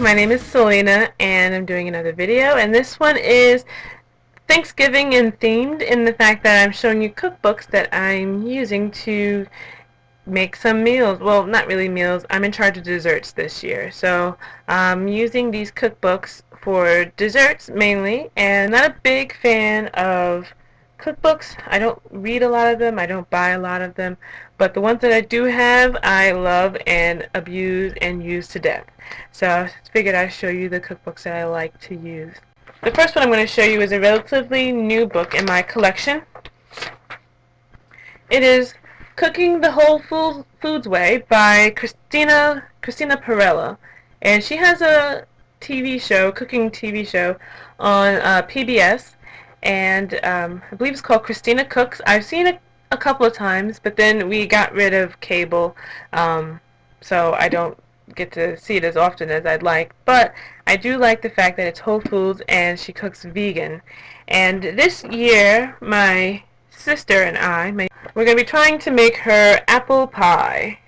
my name is Selena and I'm doing another video, and this one is Thanksgiving and themed in the fact that I'm showing you cookbooks that I'm using to make some meals. Well, not really meals. I'm in charge of desserts this year, so I'm using these cookbooks for desserts mainly, and not a big fan of cookbooks. I don't read a lot of them. I don't buy a lot of them, but the ones that I do have, I love and abuse and use to death. So I figured I'd show you the cookbooks that I like to use. The first one I'm going to show you is a relatively new book in my collection. It is Cooking the Whole Foods Way by Christina Pirello, and she has a TV show, cooking TV show on PBS, and I believe it's called Christina Cooks. I've seen it a couple of times, but then we got rid of cable, so I don't get to see it as often as I'd like. But I do like the fact that it's whole foods and she cooks vegan. And this year, my sister and we're going to be trying to make her apple pie.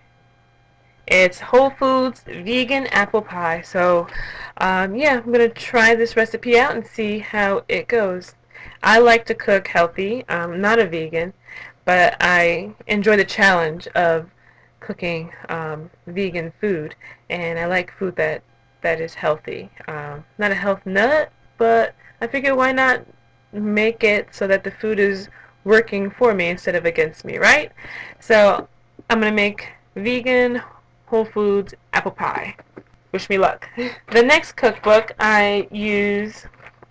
It's whole foods vegan apple pie. So yeah, I'm going to try this recipe out and see how it goes. I like to cook healthy. I'm not a vegan, but I enjoy the challenge of cooking vegan food, and I like food that is healthy. Not a health nut, but I figure why not make it so that the food is working for me instead of against me, right? So I'm going to make vegan whole foods apple pie. Wish me luck. The next cookbook I use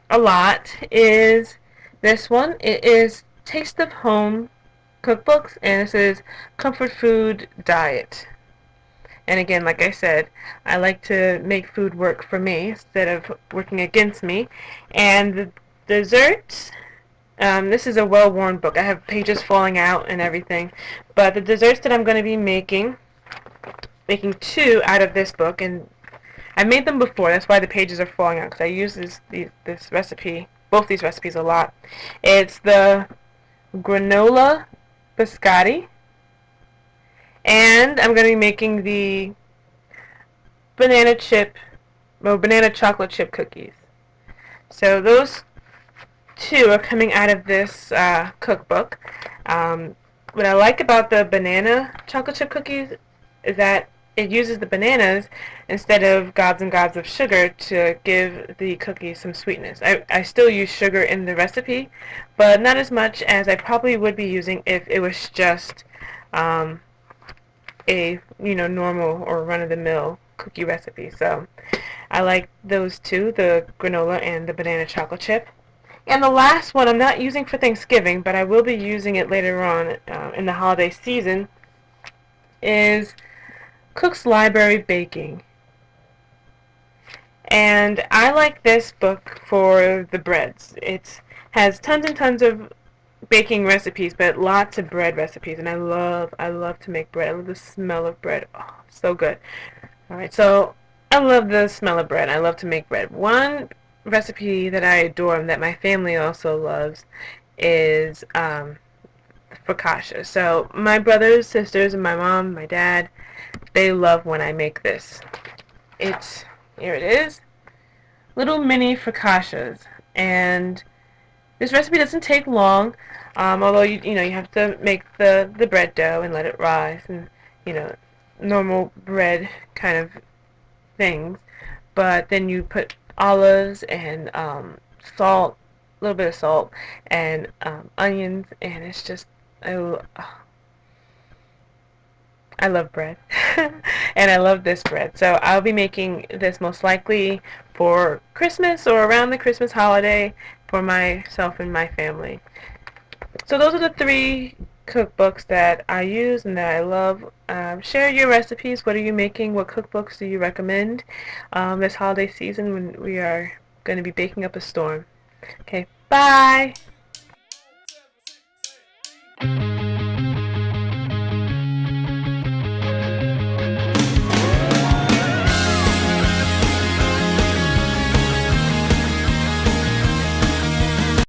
a lot is this one. It is Taste of Home Cookbooks, and it says Comfort Food Diet. And again, like I said, I like to make food work for me instead of working against me. And the desserts, this is a well-worn book. I have pages falling out and everything. But the desserts that I'm going to be making two out of this book, and I made them before. That's why the pages are falling out, because I use this recipe, both these recipes, a lot. It's the granola biscotti, and I'm going to be making the banana chocolate chip cookies. So those two are coming out of this cookbook. What I like about the banana chocolate chip cookies is that it uses the bananas instead of gobs and gobs of sugar to give the cookies some sweetness. I still use sugar in the recipe, but not as much as I probably would be using if it was just a normal or run-of-the-mill cookie recipe. So I like those two, the granola and the banana chocolate chip. And the last one I'm not using for Thanksgiving, but I will be using it later on in the holiday season, is Cook's Library Baking. And I like this book for the breads. It has tons and tons of baking recipes, but lots of bread recipes, and I love to make bread. I love the smell of bread. Oh, so good. Alright, so I love the smell of bread. I love to make bread. One recipe that I adore and that my family also loves is focaccia. So my brothers, sisters, and my mom, my dad, they love when I make this. Here it is, little mini focaccias, and this recipe doesn't take long, although you have to make the bread dough and let it rise, and normal bread kind of things. But then you put olives and salt, a little bit of salt, and onions, and it's just I love bread, and I love this bread. So I'll be making this most likely for Christmas or around the Christmas holiday for myself and my family. So those are the three cookbooks that I use and that I love. Share your recipes. What are you making? What cookbooks do you recommend this holiday season when we are going to be baking up a storm? Okay, bye!